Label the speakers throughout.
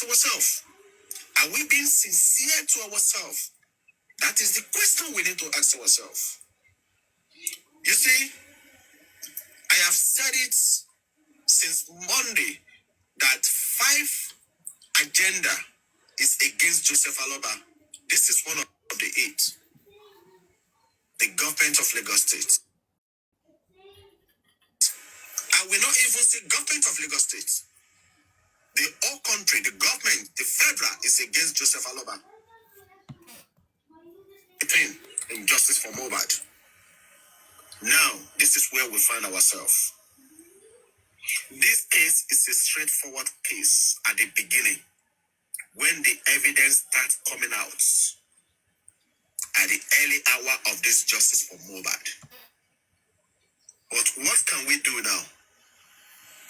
Speaker 1: ourselves. Are we being sincere to ourselves? That is the question we need to ask ourselves. You see, I have said it since Monday that 5 agenda is against Joseph Aloba. This is one of the 8. The government of Lagos State. I will not even say government of Lagos State. The whole country, the government, the federal is against Joseph Aloba. Injustice for Mohbad. Now, this is where we find ourselves. This case is a straightforward case at the beginning, when the evidence starts coming out at the early hour of this justice for Mohbad. But what can we do now?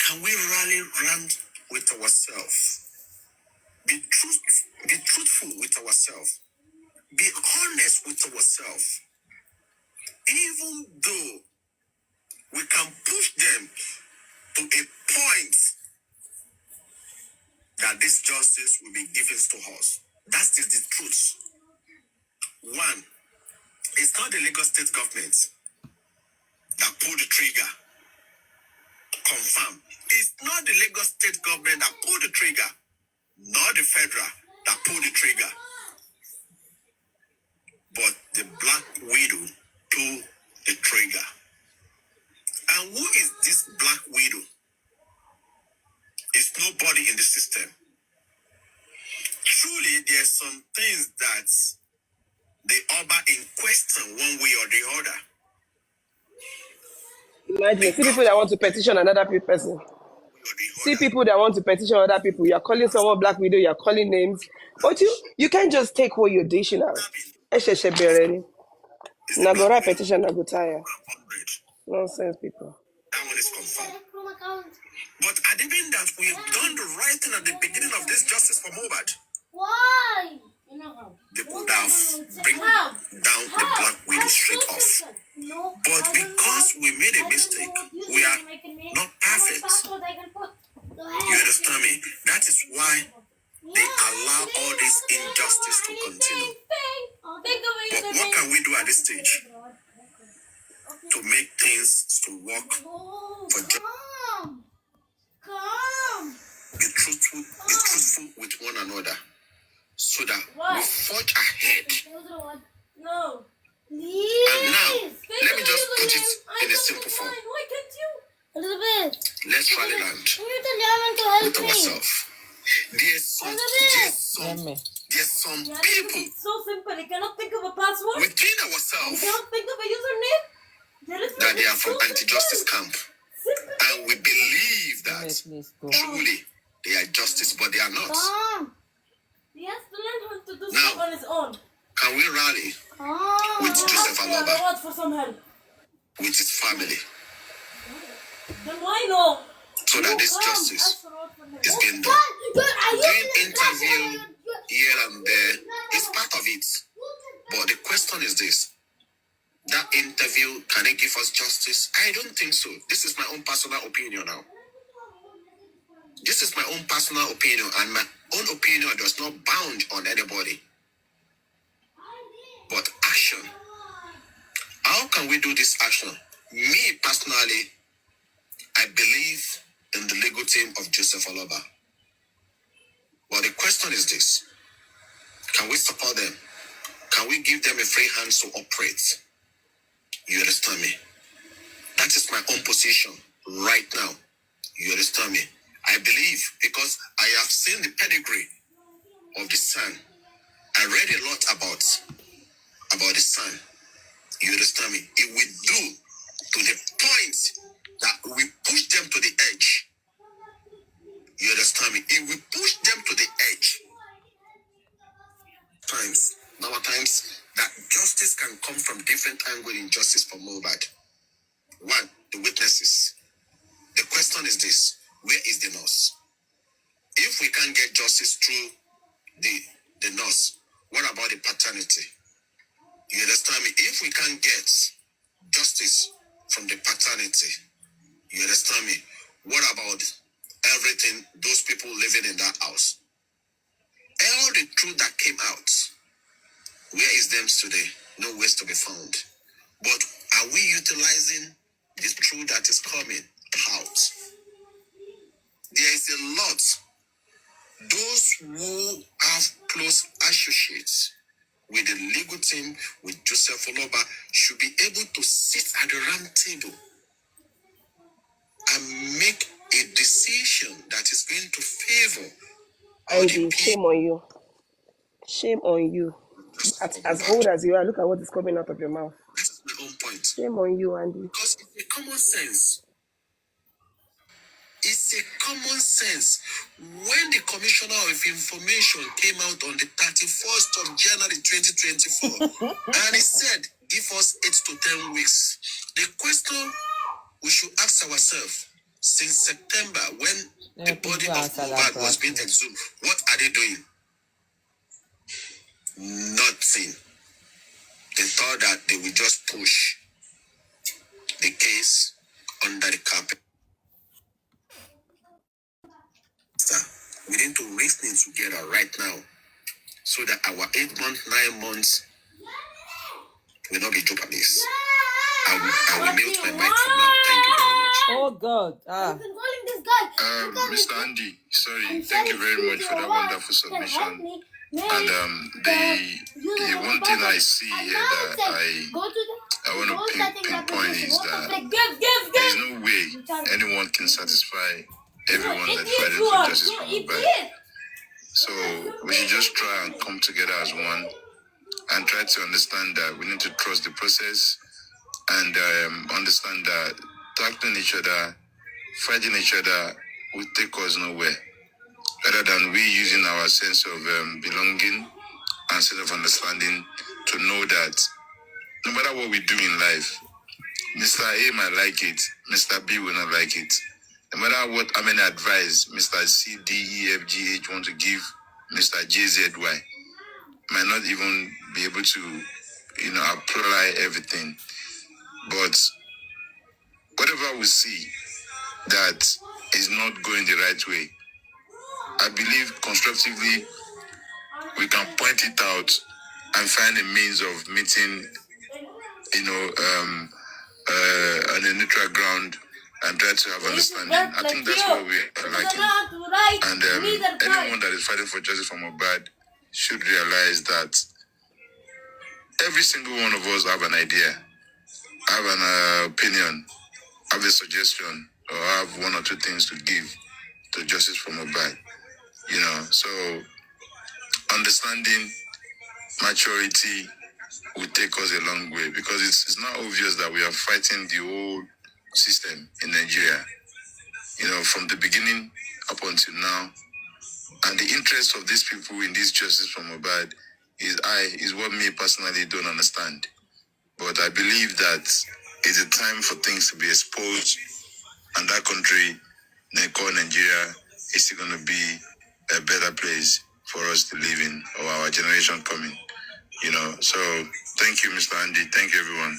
Speaker 1: Can we rally around with ourselves? Be truthful with ourselves. Be honest with ourselves. Even though we can push them to a point that this justice will be given to us. That is the truth. One, it's not the Lagos State government that pulled the trigger. Confirm. It's not the Lagos State government that pulled the trigger, nor the federal that pulled the trigger. But the Black Widow pulled the trigger. And who is this Black Widow? It's nobody in the system. Truly, there are some things that the Oba in question one way or the other.
Speaker 2: Imagine, see people that want to petition another person. See people that want to petition other people. You are calling someone Black Widow, you are calling names. But you can't just take what you're dishing out. Nagora petition, Nagotaya. Nonsense, people.
Speaker 1: That one is confirmed. But I didn't that we've done the right thing at the beginning of this justice for Mohbad.
Speaker 3: Why?
Speaker 1: They could have bring down the Black Widow straight off. But because we made a mistake, we are not perfect. You understand me? That is why they allow all this injustice to continue. But what can we do at this stage to make things to work for justice? Be truthful with one another, so that we forge ahead.
Speaker 3: No.
Speaker 1: And now, let me just put it in a simple form.
Speaker 3: Why can't you? Elizabeth.
Speaker 1: Let's rally land with ourselves. There's some people.
Speaker 3: It's so simple. You cannot think of a password.
Speaker 1: Within ourselves.
Speaker 3: You cannot think of a username.
Speaker 1: That they are from anti-justice camp. And we believe that truly they are justice, but they are not.
Speaker 3: He has to learn how to do
Speaker 1: now,
Speaker 3: stuff on his own.
Speaker 1: Can we rally with Joseph Aloba,
Speaker 3: for some help
Speaker 1: with his family?
Speaker 3: Then why no?
Speaker 1: So that this justice is being done. Doing interview here and there is part of it. But the question is this. That interview, can it give us justice? I don't think so. This is my own personal opinion now. This is my own personal opinion, and my own opinion does not bound on anybody. But action. How can we do this action? Me personally, I believe in the legal team of Joseph Aloba. But the question is this. Can we support them? Can we give them a free hand to operate? You understand me? That is my own position right now. You understand me? I believe, because I have seen the pedigree of the son. I read a lot about the son. You understand me? It will do to the point that we push them to the edge. You understand me? It will push them to the edge. Times that justice can come from different angles in justice for Mohbad. One, the witnesses. The question is this: where is the nurse? If we can't get justice through the nurse, what about the paternity? You understand me? If we can't get justice from the paternity, you understand me? What about everything, those people living in that house? truth that came out, where is them today? Nowhere to be found. But are we utilizing the truth that is coming out? There is a lot. Those who have close associates with the legal team, with Joseph Oloba, should be able to sit at the round table and make a decision that is going to favor all the
Speaker 2: Andy, shame on you. Shame on you. As old as you are, look at what is coming out of your mouth.
Speaker 1: That's my own point.
Speaker 2: Shame on you, Andy.
Speaker 1: Because it's a common sense. It's a common sense. When the Commissioner of Information came out on the 31st of January 2024, and he said, give us 8 to 10 weeks. The question we should ask ourselves, since September, when the body of Mohbad was being exhumed, what are they doing? Nothing. They thought that they would just push the case under the carpet. We need to reason together right now so that our 8 months, 9 months will not be jobless. I will mute my mic for now. Thank you very much.
Speaker 3: Oh God.
Speaker 4: I've been calling this guy.
Speaker 5: Mr. Andy, sorry, thank you very much for that wonderful submission. And the one thing I see here that I want to pinpoint is that there's no way anyone can satisfy everyone that's fighting for justice for Mohbad. So we should just try and come together as one and try to understand that we need to trust the process and understand that tackling each other, fighting each other will take us nowhere. Rather than we using our sense of belonging and sense of understanding to know that no matter what we do in life, Mr. A might like it, Mr. B will not like it. No matter what how many advice Mr. C, D, E, F, G, H want to give Mr. J, Z, Y, might not even be able to, apply everything. But whatever we see that is not going the right way, I believe constructively we can point it out and find a means of meeting, on a neutral ground and try to have understanding. I think that's what we are lacking. And anyone that is fighting for justice for Mohbad should realize that every single one of us have an idea, have an opinion, have a suggestion, or have 1 or 2 things to give to justice for Mohbad. So understanding, maturity will take us a long way because it's not obvious that we are fighting the whole system in Nigeria, from the beginning up until now. And the interest of these people in this justice for Mohbad is what me personally don't understand. But I believe that it's a time for things to be exposed, and that country, called Nigeria, is still going to be a better place for us to live in, or our generation coming. So thank you, Mr. Andy. Thank you, everyone.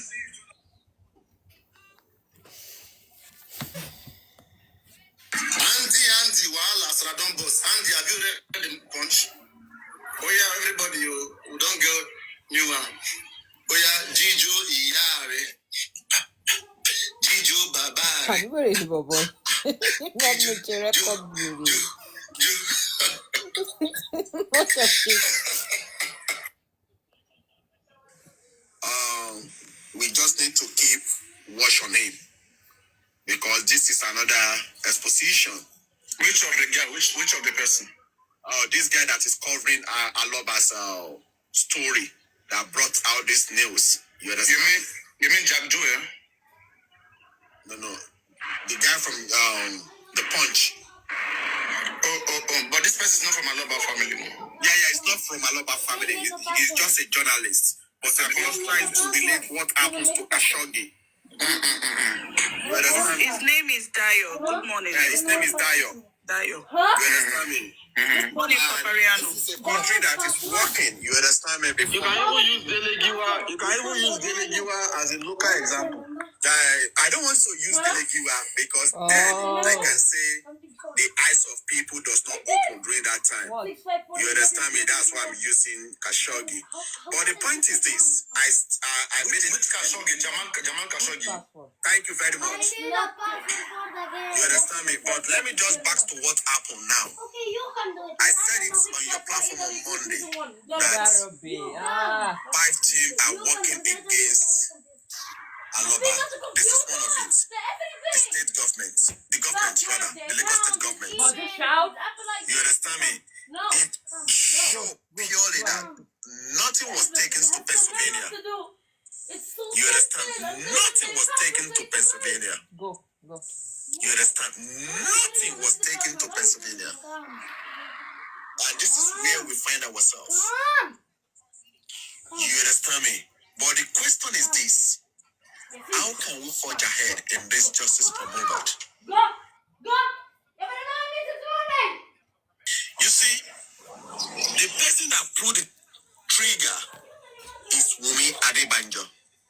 Speaker 1: Andy, wahala, Saladon boss. Andy, have you read the punch? Oh yeah, everybody, who don't go new one. Oh yeah, Jiju Iyare. Jiju Baba.
Speaker 3: Where is Bobo? What makes you record movie? What of this?
Speaker 1: We just need to keep watch on him because this is another exposition. Which of the guy? Which of the person? This guy that is covering Aloba's story that brought out this news. You understand? You mean Jack Joe? No. The guy from the Punch. Oh. But this person is not from Aloba family. Yeah, it's not from Aloba family. He's just a journalist. But I'm just trying to relate what happens to Khashoggi.
Speaker 6: His name is Dayo. Good morning.
Speaker 1: Yeah, his name is Dayo.
Speaker 6: Dayo.
Speaker 1: You understand me?
Speaker 6: Good morning, Papariano.
Speaker 1: This is a country that is working. You understand me? Before. You can even use Delegiwa as a local example. I don't want to use Delegiwa because then they can say the eyes of people does not open during that time. You understand me? That's why I'm using Khashoggi. But the point is this: I made it.
Speaker 5: Khashoggi, Jamal Khashoggi.
Speaker 1: Thank you very much. You understand me? But let me just back to what happened now.
Speaker 4: Okay, you can do it.
Speaker 1: I said it on your platform on Monday that 5 teams are working against Aloba. This is one of it. The state government, the Lagos State government. You understand me? It showed purely that nothing was taken to Pennsylvania. You understand? Nothing was taken to Pennsylvania.
Speaker 3: Go.
Speaker 1: You understand? Nothing was taken to Pennsylvania. And this is where we find ourselves. You understand me? But the question is this: how can we forge ahead in this justice for Mohbad? You see, the person that pulled the trigger is Wumi Adebanjo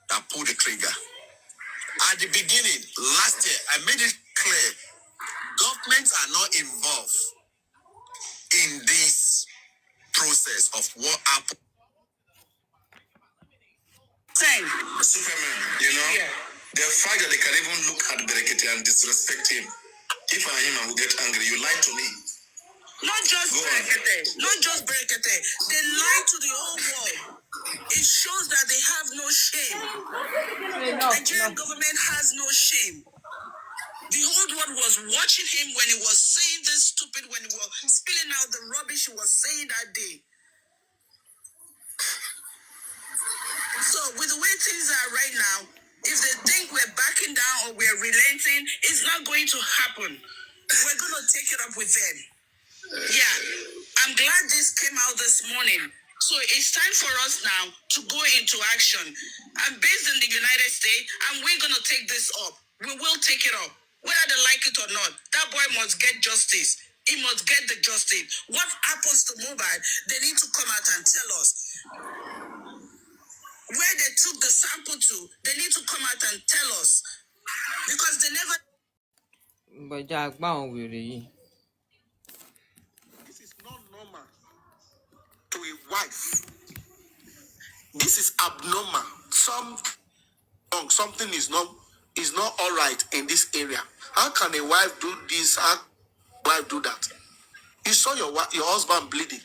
Speaker 1: that pulled the trigger. At the beginning, last year, I made it clear, governments are not involved in this process of what happened.
Speaker 5: Superman, the fact that they can even look at Berekete and disrespect him. If I am, I will get angry. You lied to me.
Speaker 6: Not just Berekete. They lie to the whole world. It shows that they have no shame. Nigerian government has no shame. The whole world was watching him when he was saying this stupid, when he was spilling out the rubbish he was saying that day. So with the way things are right now, if they think we're backing down or we're relenting, it's not going to happen. We're going to take it up with them. Yeah, I'm glad this came out this morning. So it's time for us now to go into action. I'm based in the United States, and we're going to take this up. We will take it up. Whether they like it or not, that boy must get justice. He must get the justice. What happens to Mohbad, they need to come out and tell us. Where they took the sample to, they need to come out and tell us. Because they never...
Speaker 1: This is not normal to a wife. This is abnormal. Something is not all right in this area. How can a wife do this? How can a wife do that? You saw your husband bleeding.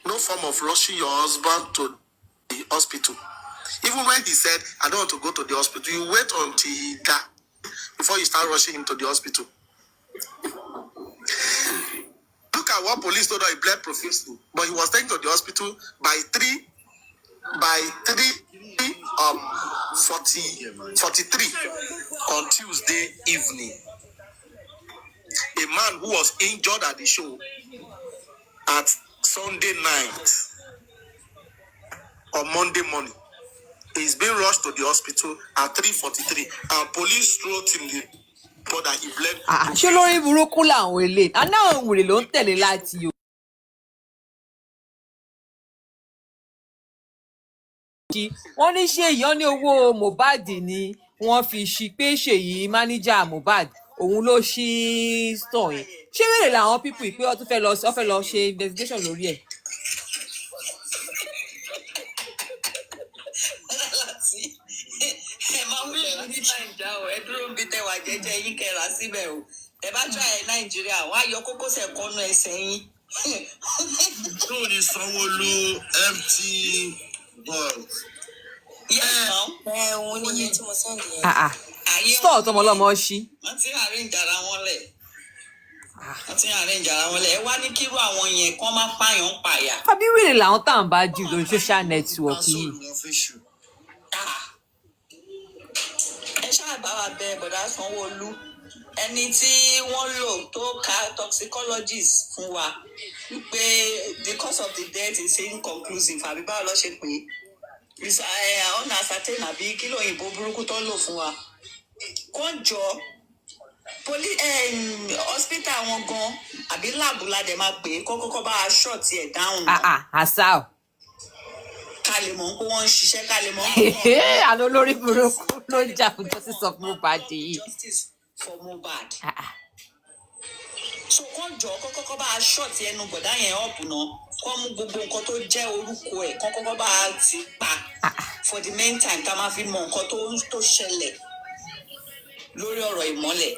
Speaker 1: No form of rushing your husband to the hospital. Even when he said, I don't want to go to the hospital, you wait until he died before you start rushing him to the hospital. Look at what police told him. He bled profusely, but he was taken to the hospital by 43 on Tuesday evening. A man who was injured at the show at Sunday night or Monday morning is being rushed to the hospital at 3:43, and police wrote in the report that he bled.
Speaker 3: Ṣé lórí burúkú làwọn èlé? Àná àwọn wèrè ló ń tẹ̀lé láti o. Wọ́n ní Ṣèyí ní owó Mohbad ni wọ́n fi ṣí pé Ṣèyí máníjà Mohbad òun ló ṣí stọ̀ yẹn. Ṣé wèrè làwọn pípù pé wọ́n tún fẹ́ lọ ṣe investigation lórí ẹ̀?
Speaker 6: Ẹ máa wúlò ní Nàìjíríà o, ẹ dúró ń bí tẹwà jẹ́jẹ́ yín kẹrà síbẹ̀ o. Ẹ bá try Nàìjíríà, wọ́n á yọ kókósẹ̀ kọ́nú ẹsẹ̀ yín.
Speaker 5: Tó ní Sanwó-Olú empty ball.
Speaker 6: Òun ni iye tí mo sẹ́ndì yẹn.
Speaker 3: Stọ̀ tọmọ ọlọ́mọ ṣí.
Speaker 6: Wọ́n ti arrange ara wọn lẹ̀. Ẹ wá ní kírú àwọn yẹn kán má pààyàn pààyà.
Speaker 3: Àbí wèrè làwọn táwọn bá jù lórí social network yìí.
Speaker 6: Ẹ ṣáà bá wa bẹ bọ̀dá Sanwó-Olú, ẹni tí wọ́n lò tó ka toxicologist fún wa wípé the cause of the death is inconclusive, àbí báwo lọ ṣe pé ọ̀nà ascertain àbí kí lóyìnbó burúkú tó lò fún wa. Kó jọ hospital wọn gan àbí láàbù la dẹ̀ máa pè é kó kọ́kọ́ bá a ṣọ́ọ̀tì ẹ̀ dáhùn.
Speaker 3: Àṣà o.
Speaker 6: Ká lè mọ̀ pé wọ́n ń ṣiṣẹ́, ká lè mọ̀
Speaker 3: àná olórí burúkú ló ń jà fún justice of Mohbad yìí.
Speaker 6: justice for Mohbad. so kọ́ jọ kọ́kọ́ bá a ṣọ́ọ̀tì ẹnu bọ̀dá yẹn ọ̀pù náà kọ́ mú gbogbo nǹkan tó jẹ́ orúkọ ẹ̀ kọ́kọ́ bá a ti pa for the meantime tá a máa fi mọ nǹkan tó ṣẹlẹ̀ lórí ọ̀rọ̀ ìmọ́lẹ̀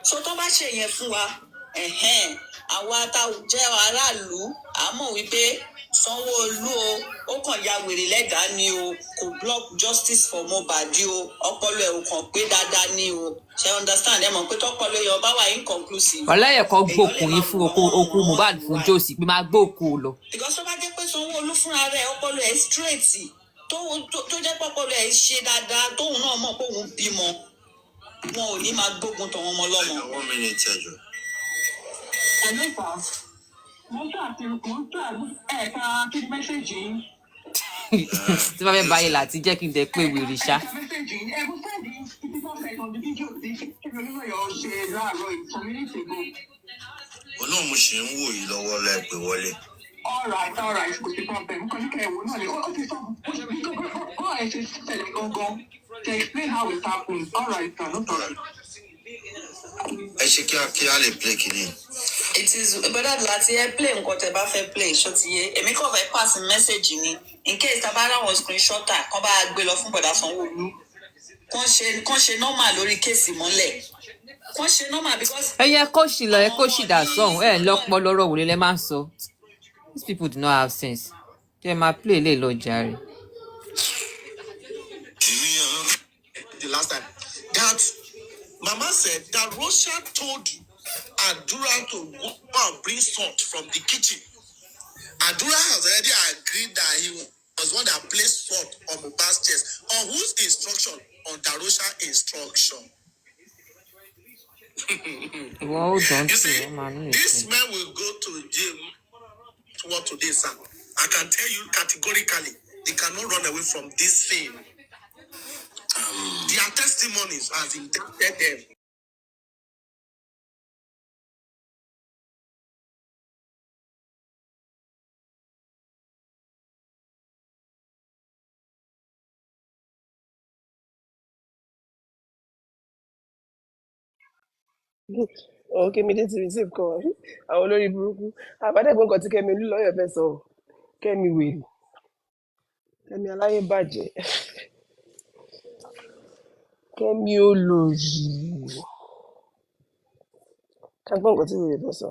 Speaker 6: so tó bá ṣe yẹn fún wa àwa tá a jẹ́ aráàlú àmọ́ wípé Sanwó-Olú ó kàn ya wèrè lẹ́dàá ni o kò block justice for Mohbad o ọpọlọ ẹ̀ ò kàn pé dáadáa ni o ṣe understand ẹ mọ̀ pé tọpọlọ yẹn ọba wà inconclusive.
Speaker 3: ọlọ́yẹ̀ kan gbòkun yín fún okú Mohbad fún jòsì pé máa gbé òkú lọ.
Speaker 6: because tó bá jẹ́ pé Sanwó-Olú fúnra rẹ̀ ọpọlọ ẹ̀ straight tó jẹ́ pọpọlọ ẹ̀ ṣe dáadáa tóun náà mọ̀ pé òun bímọ wọn ò ní máa gbógun tọ̀ wọn ọmọ lọ́mọ.
Speaker 1: One minute, Tejo.
Speaker 3: tí wọ́n fẹ́ báyìí láti jẹ́ kí n dẹ̀ pé wèrè ṣá.
Speaker 1: Olóhùn mo ṣe ń wò yìí lọ́wọ́ lẹ́pẹ̀ wọlé.
Speaker 7: All right, kò sí problem. Nǹkan tí kẹ̀wé náà ni ó ti sọ bó ẹ ṣe ṣẹlẹ̀ gangan to explain how it happened. All right, no problem.
Speaker 1: Ẹ ṣe kí a lè play kìíní.
Speaker 6: It is better láti ẹ play nǹkan tẹ́ bá fẹ́ play ṣó ti yé èmi kàn fẹ́ pass message ni in case tá a bá ráwọn screenshotter kan bá gbé lọ fún bọ̀dá Sanwó-Olú kàn ṣe normal lórí kéèsì mọ́lẹ̀ kàn ṣe normal because.
Speaker 3: ẹyẹ kó sì lọ ẹ kó sì dà sọhùn ẹ lọ́pọ̀ lọ́rọ̀ wòlé lẹ máa ń sọ these people do not have sense kí ẹ máa play lè lọ jàre.
Speaker 1: The last time that Mama said that Russia told Adura to go and bring salt from the kitchen. Adura has already agreed that he was one that placed salt on Mohbad's chest. On whose instruction? On Darosha instruction.
Speaker 3: Well done.
Speaker 1: You see, this man will go to jail what today, sir. I can tell you categorically, they cannot run away from this thing. Their testimonies has indicted them.
Speaker 2: Kẹ́mi dé ti receive call àwọn olórí burúkú àbádẹ́gbọ́n nǹkan tí Kẹ́mi Olúlọ́yọ̀ fẹ́ sọ Kẹ́mi wèrè Kẹ́mi aláyé bàjẹ́ Kẹ́mi olòyì kágbọ́n nǹkan tí wèrè fẹ́ sọ.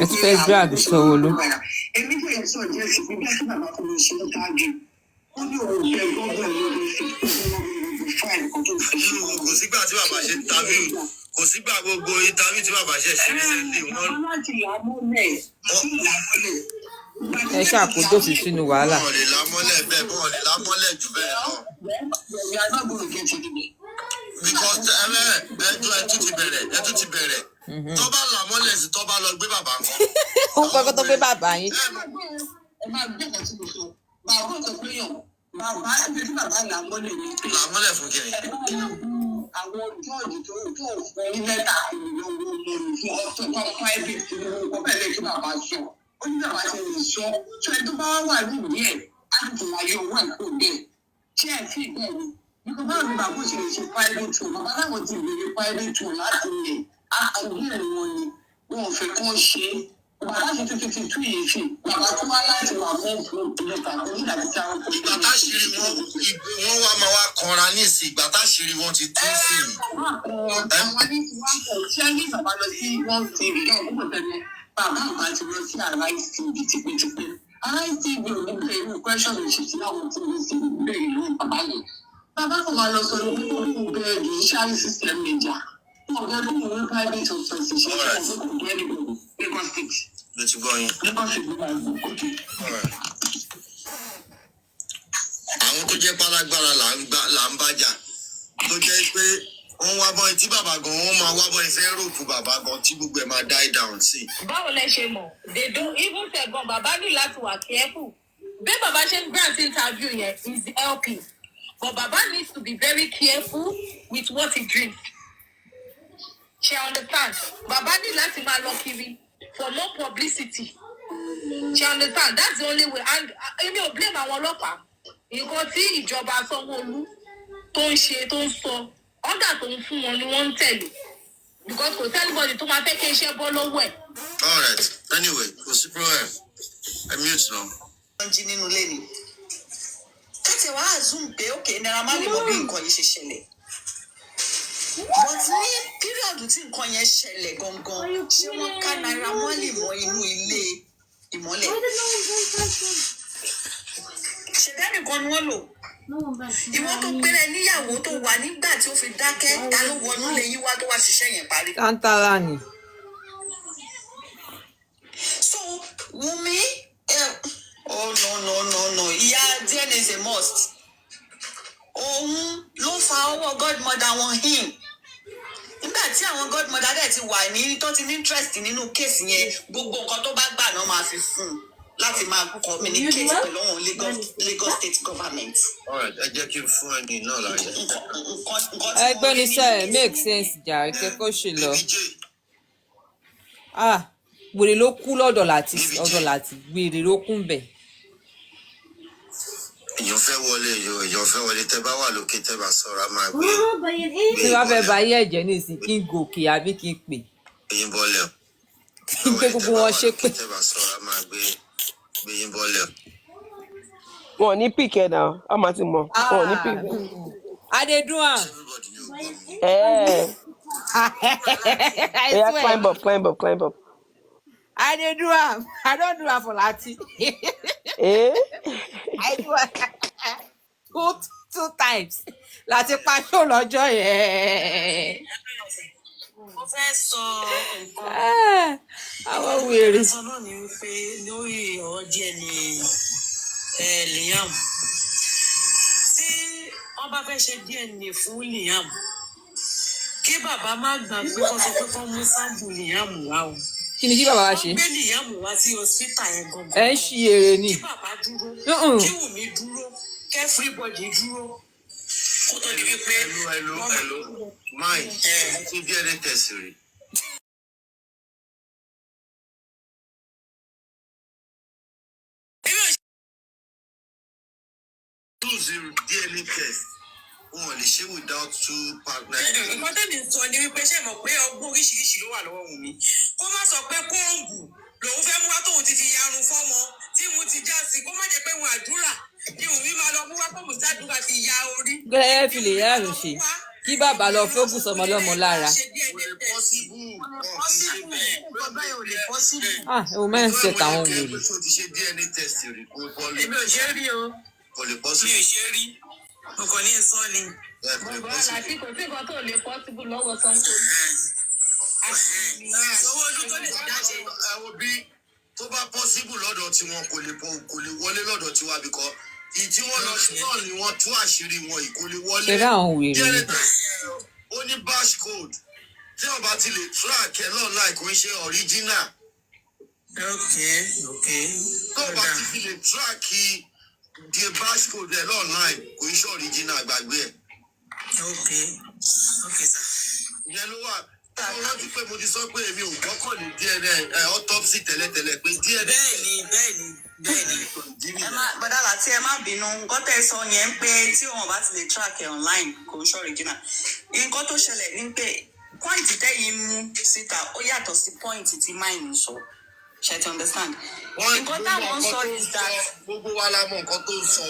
Speaker 3: ẹ ti fẹ́ drag Sanwó-Olú.
Speaker 7: Èmi jẹ́ ìsọ̀ jẹ́ sí bí kí bàbá kan lè ṣe ń tájú. Ó ní òun bẹ gbọ́dọ̀ lórí fáìlì kan tó fi ṣe.
Speaker 1: Kò sígbà tí bàbá ṣe interview kò sígbà gbogbo interview tí bàbá ṣe ṣe recently wọn.
Speaker 7: Láti làmọ́lẹ̀ sí ìlàmọ́lẹ̀.
Speaker 3: ẹ ṣàkóso sí sínú wàhálà.
Speaker 1: Bọ́ọ̀ lè lámọ́lẹ̀ bẹ́ẹ̀ bọ́ọ̀ lè lámọ́lẹ̀ jù bẹ́ẹ̀ lọ. Because ẹjọ́ ẹ tún ti bẹ̀rẹ̀ tó bá làmọ́lẹ̀ sí tó bá lọ gbé bàbá kan.
Speaker 3: ó pẹ́ kó tó gbé bàbá yín.
Speaker 7: Ẹ máa gbé ẹ̀ka tí mo sọ. Bàbá ọ̀sẹ̀ pé yàn bàbá ẹgbẹ́ tí bàbá làmọ́lẹ̀ ní.
Speaker 1: Làmọ́lẹ̀ fún kiri.
Speaker 7: Àwọn jọ́ọ̀jì tó fún ní lẹ́tà ìlọ́wọ́ lórí fún ọ̀sẹ̀ tó private tí wọ́n bẹ̀rẹ̀ kí bàbá sọ. Ó ní bàbá ṣe lè sọ ṣé ẹ tó bá wà ní ìdí ẹ̀ á ti wáyé owó ẹ̀kọ́ bẹ́ẹ̀. Ṣé ẹ fi bẹ́ẹ̀ ni? Nígbà báwo ni bàbá ṣe lè ṣe private tour? Bàbá láwọn ti bèrè private tour láti lè àgbẹ̀ wọn ni wọn ò fẹ́ kán ṣe é. Bàbá ṣe títí tú yìí fi bàbá tó wá láti wà fún ìpínlẹ̀ àti ìdàgbé tí àwọn kò
Speaker 1: Ìgbà táṣìírí wọn wá máa wá kanra ní ìsìn ìgbà táṣìírí wọn ti tú sí i.
Speaker 7: àwọn ní ti wá kọ̀ ṣé ní bàbá lọ sí wọ́n ti rí náà kó tẹ̀lé bàbá àgbà ti lọ sí Arise TV tipẹ́tipẹ́. Arise TV ò ní bẹ̀rẹ̀ irú question ìṣèṣì láwọn tí wọ́n ti bẹ̀rẹ̀ ìlú bàbá yẹn. Bàbá kan máa lọ sọ ní kókó ní bẹ́ẹ̀ ní ṣáà system media. Wọ́n bẹ́ẹ̀ ní ìwé private office ṣe é ṣe kò gẹ́ níbo Lagos State.
Speaker 1: Ló ti gbọ́ yín.
Speaker 7: Lagos State ló máa ń gbọ́ kókè.
Speaker 1: Àwọn tó jẹ́ pálágbára là ń bájà tó jẹ́ pé wọ́n wá bọ́ tí bàbá gan wọ́n máa wá bọ́ ìfẹ́ rògbò bàbá gan tí gbogbo ẹ̀ máa die down sí.
Speaker 8: Báwo lẹ ṣe mọ̀? They don't even say gan bàbá ní láti wà careful. Bí bàbá ṣe ń grant interview yẹn is helping. But Baba needs to be very careful with what he drinks. She understand. Baba ní láti máa lọ kiri for more publicity. She understand. That's the only way. And èmi ò blame àwọn ọlọ́pàá. Nǹkan tí ìjọba Sanwó-Olú tó ń ṣe tó ń sọ, ọ̀dà tó ń fún wọn ni wọ́n ń tẹ̀lé. Because kò tell anybody tó máa fẹ́ kí iṣẹ́ bọ́ lọ́wọ́ ẹ̀.
Speaker 5: All right. Anyway, kò sí problem. I mute now.
Speaker 7: wọ́n jí nínú ilé ni. káti wàá zoom pé òkè Naira Marley mọ bí nǹkan yìí ṣe ṣẹlẹ̀. but ní píríọ̀dù tí nǹkan yẹn ṣẹlẹ̀ gangan ṣé wọ́n ká Naira Marley mọ inú ilé ìmọ́lẹ̀. ṣe bẹ́ẹ̀ nìkan ni wọ́n lò. ìwọ tó péré níyàwó tó wà nígbà tí ó fi dákẹ́ ta ló wọnú lẹ́yìn wá tó wá ṣiṣẹ́ yẹn parí.
Speaker 3: Tantara ni.
Speaker 7: So Wunmi, oh no, ìyá DNA is a must. Òun ló fa ọwọ́ godmother wọn him. Nígbà tí àwọn godmother dẹ̀ ti wà ní tó ti ní interest nínú case yẹn, gbogbo nǹkan tó bá gbà náà máa fi fún un láti máa communicate pẹ̀lú àwọn Lagos state government.
Speaker 5: All right, ẹ jẹ́ kí n fún ẹni náà láyé.
Speaker 3: Ẹgbẹ́ ní sẹ́ẹ̀ make sense jàre kẹ́kọ̀ọ́ ṣe lọ. Wèrè ló kú lọ́dọ̀ láti wèrè ló kún bẹ̀.
Speaker 5: Èèyàn fẹ́ wọlé tẹ́ bá wà lókè tẹ́ bá sọ̀rọ̀ a máa gbé.
Speaker 3: Tí wàá fẹ́ bá yé ẹ̀jẹ̀ nísìnyí kí n gòkè àbí kí n pè.
Speaker 5: Gbéyìn bọ́lẹ̀.
Speaker 3: Kí n pé gbogbo wọn ṣe pé.
Speaker 5: Tẹ́ bá sọ̀rọ̀ a máa gbéyìn bọ́lẹ̀.
Speaker 2: Wọn ò ní pìkẹ́ náà, a máa ti mọ̀. Wọn ò ní pìkẹ́.
Speaker 3: Adédùn à.
Speaker 2: Yeah, climb up.
Speaker 3: I dey do am. I don't do am for Lati. I do am two times. Lati paṣọ lọ́jọ́ yẹn.
Speaker 7: Mo fẹ́ sọ
Speaker 3: àwọn wèrè.
Speaker 7: sọ náà ni wípé lórí ọ̀rọ̀ díẹ̀ ni Liam. Tí wọ́n bá fẹ́ ṣe DNA fún Liam, kí bàbá má gbàgbé kó sọ pé kó mú sáàbù Liam wá o.
Speaker 3: Kí ni kí bàbá wa ṣe?
Speaker 7: Wọ́n gbé Liam wá sí hospital yẹn gangan.
Speaker 3: Ẹ ń ṣí èrè ni.
Speaker 7: Kí bàbá dúró, kí Wùmí dúró, kí everybody dúró. Kó tó di wípé
Speaker 5: Hello. Mike, ṣé DNA test rí? DNA test. Wọn ò lè ṣe without two partners.
Speaker 7: Nǹkan tẹ́mi sọ ni wípé ṣé mọ̀ pé ọgbọ́n oríṣiríṣi ló wà lọ́wọ́ Wùmí. Kó má sọ pé kóòmù lòun fẹ́ mú wá tóun ti fi yarun fọ́mọ tí mo ti já sí. Kó má jẹ́ pé wọn àdúrà ni Wùmí máa lọ mú wá kóòmù sádùúgbà fi ya orí.
Speaker 3: Gẹ́gẹ́ fi lè yára ṣe kí bàbá lọ fókùn sọmọ lọ́mọ lára. Ẹ̀wọ̀n máa ń ṣe tàwọn wèrè.
Speaker 5: Èmi
Speaker 7: ò ṣe rí o.
Speaker 5: Kò lè
Speaker 7: Mi
Speaker 5: possible.
Speaker 7: ò ṣe rí. Mo kàn ní sọ ni.
Speaker 8: Bàbá Láti kò sí nǹkan tó lè possible lọ́wọ́ Sanwó-Olú.
Speaker 7: Sanwó-Olú tó lè jáde.
Speaker 5: Àwọn bí tó bá possible lọ́dọ̀ tiwọn kò lè wọlé lọ́dọ̀ tiwa bíkọ́ ìtí wọn lọ sí náà ni wọ́n tú àṣírí wọn kò lè wọlé.
Speaker 3: Ṣé àwọn wèrè ni?
Speaker 5: Ó ní bash code tí wọ́n bá ti lè track ẹ̀ náà láì kò ń ṣe original.
Speaker 7: Okay.
Speaker 5: Tó bá ti fi lè track the bash code ẹ̀ náà láì kò ń ṣe original gbàgbé ẹ̀.
Speaker 7: Okay, sir.
Speaker 5: Ìyẹn ló wà. Mo rántí pé mo ti sọ pé èmi ò gbọ́kànlé DNA autopsy tẹ́lẹ̀tẹ́lẹ̀ pé DNA.
Speaker 7: Bẹ́ẹ̀ni. Bọ́dà Láti ẹ má bínú. Nǹkan tẹ́ sọ yẹn ń pé tí wọn bá ti lè track ẹ̀ online kò ń ṣe original. Nǹkan tó ṣẹlẹ̀ ní pé point tẹ́yìn mú síta ó yàtọ̀ sí point tí mine sọ. Ṣé ti understand? Nǹkan táwọn sọ is that
Speaker 5: gbogbo wa la mọ nǹkan tó ń sọ.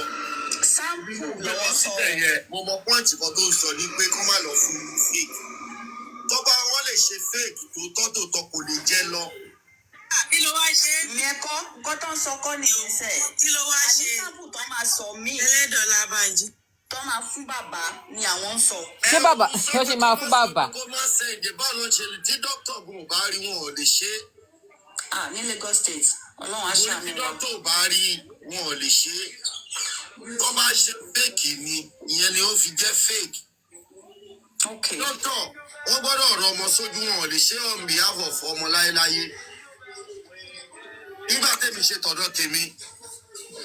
Speaker 7: sample lọ́wọ́ sọ.
Speaker 5: Mo mọ point kan tó ń sọ ní pé kó má lọ fún fake. Tó bá wọn lè ṣe fake tòótọ́ kò lè jẹ́ lọ.
Speaker 7: Kí ló wá ṣe? Ìyẹn kọ́ nǹkan tó ń sọ kọ́ ní ìṣe. Kí ló wá ṣe? Àní sample tó máa sọ míì. Ẹlẹ́dọ̀ọ́lá Bánjí. Tó máa fún bàbá ni àwọn ń sọ.
Speaker 3: Ṣé bàbá ṣé ó ṣe máa fún bàbá?
Speaker 5: Kó má ṣe èdè báwo ṣe tí dókítà gùn bá rí wọn ò lè ṣe.
Speaker 7: Ní Lagos State Ọlọ́run á ṣàmì
Speaker 5: Tí
Speaker 7: wa.
Speaker 5: dókítà ò bá rí wọn ò lè ṣe. Tó bá ṣe fake ni ìyẹn ni ó fi jẹ́ fake.
Speaker 7: Okay.
Speaker 5: Dókítà wọ́n gbọ́dọ̀ rọ ọmọ sójú wọn ò lè ṣe on behalf of ọmọ láéláyé. Nígbà tèmi ṣe tọ̀dọ̀ tèmi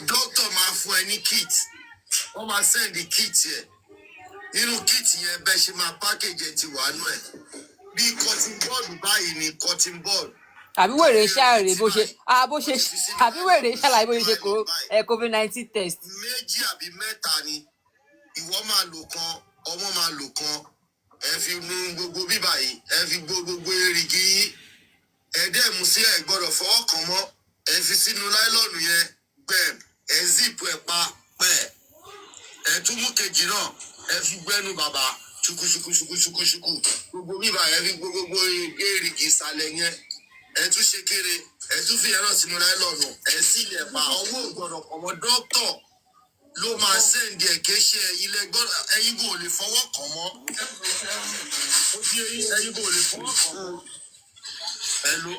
Speaker 5: dókítà máa fún ẹ ní kit wọ́n máa send kit yẹn nínú kit yẹn bẹ́ẹ̀ ṣe máa package ẹ ti wà nú ẹ̀
Speaker 1: Bí cotton bud báyìí ni cotton bud.
Speaker 3: àbí wèrè ṣàrè bó ṣe àbí wèrè ṣàlàyé bó ṣe COVID-19 test.
Speaker 1: Méjì àbí mẹ́ta ni ìwọ máa lò kan ọmọ máa lò kan ẹ fi mú gbogbo bíbà yìí ẹ fi gbogbo erìgì yìí ẹ dẹ́ mú sí ẹ gbọ́dọ̀ fọwọ́ kàn mọ́ ẹ fi sínú láìlọ́ọ̀nù yẹn gbẹ̀m ẹ zip ẹ pa pẹ́ ẹ tún mú kejì náà ẹ fi gbẹ́nu bàbá ṣukuṣukuṣukuṣukuṣuku gbogbo bíbà ẹ fi gbogbo erìgì ìsàlẹ̀ yẹn ẹ tún ṣe kéré ẹ tún fi ẹran sínú láìlọ́ọ̀nù ẹ sílẹ̀ pa ọwọ́ ògbọ́dọ̀ pọ̀ mọ́ dókítọ̀ ló máa sẹ́ǹdì ẹ̀kẹ́ ṣe ẹ̀yin lẹ́gbọ́n ẹ̀yin kò lè fọwọ́ kàn mọ́ ó fi ẹ̀yin kò lè fọwọ́ kàn mọ́. Hello.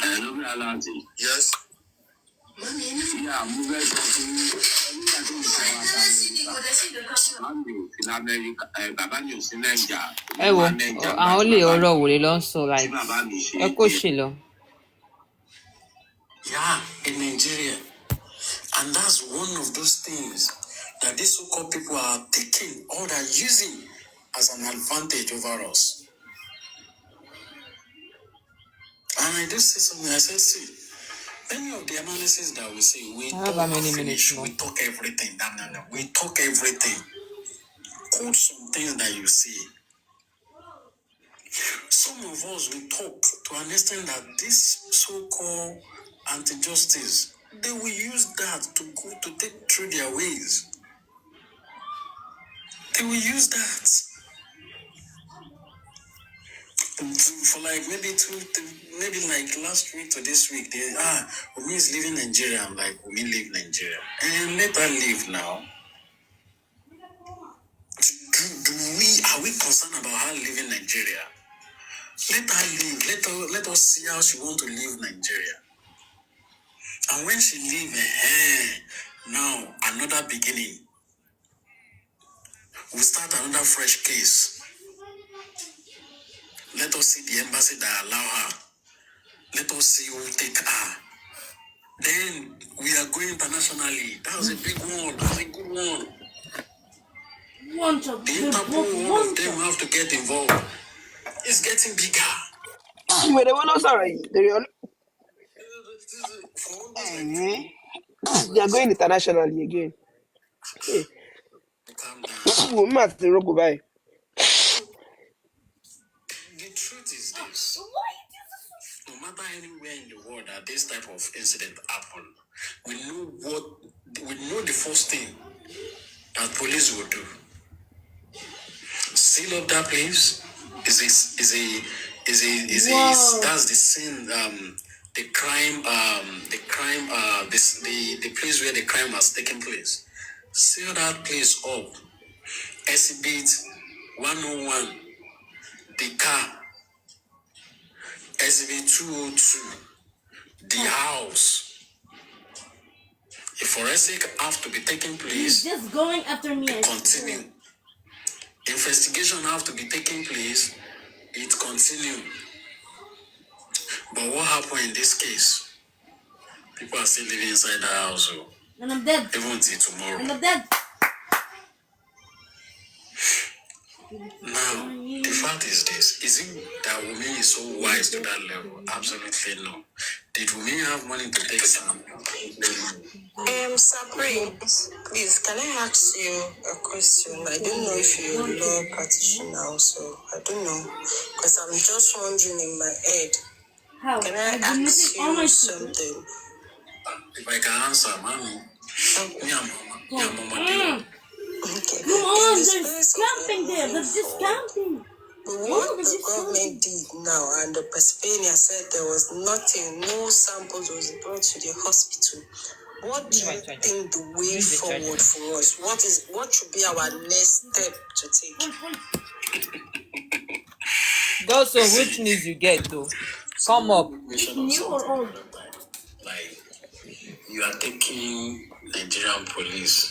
Speaker 7: Hello, Alanti.
Speaker 1: Yes.
Speaker 7: Yeah, mo fẹ́ sọ fún nígbà tó ń sọ àtàlẹ́ bàbá mi ò sí Nàìjà.
Speaker 3: ẹ wo àwọn olè ọ̀rọ̀ wòlé ló ń sọ láì ẹ kó ṣe lọ.
Speaker 1: Yeah, in Nigeria. And that's one of those things that these so-called people are taking or they're using as an advantage over us. And I just say something, I said, see, many of the analysis that we say, we talk finish, we talk everything. No. We talk everything. Quote some things that you see. Some of us will talk to understand that this so-called anti-justice, they will use that to go to take through their ways. They will use that. For like maybe like last week to this week, Umi is leaving Nigeria. I'm like, Umi leave Nigeria. And let her leave now. Are we concerned about her leaving Nigeria? Let her leave. Let us see how she want to leave Nigeria. And when she leave, now another beginning. We start another fresh case. Let us see the embassy that allow her. Let us see who take her. Then we are going internationally. That was a big one. That's a good one. The Interpol, all of them have to get involved. It's getting bigger.
Speaker 2: They are going internationally again. Hey.
Speaker 1: Calm down.
Speaker 2: The
Speaker 1: truth is this. No matter anywhere in the world that this type of incident happen, we know the first thing that police will do. Seal up that place that's the scene, the place where the crime has taken place. Seal that place up. Exhibit 101, the car. Exhibit 202, the house. If forensic have to be taking place,
Speaker 4: he's just going after me.
Speaker 1: Continue. Investigation have to be taking place, it continue. But what happened in this case? People are still living inside the house.
Speaker 4: And I'm dead.
Speaker 1: Even until tomorrow.
Speaker 4: And I'm dead.
Speaker 1: Now, the fact is this. Is it that women is so wise to that level? Absolutely no. Did women have money to take some?
Speaker 6: Sabri, please, can I ask you a question? I don't know if you're a law practitioner also. I don't know. Because I'm just wondering in my head.
Speaker 4: How?
Speaker 6: Can I ask you something?
Speaker 1: If I can answer, mommy.
Speaker 6: Okay. Okay.
Speaker 4: Come on, there's camping there. There's just camping.
Speaker 6: What the government did now, and the Pennsylvania said there was nothing, no samples was brought to the hospital. What do you think the way forward for us? What should be our next step to take?
Speaker 3: Those of which news you get though, come up.
Speaker 4: New or old?
Speaker 1: Like you are taking Nigerian police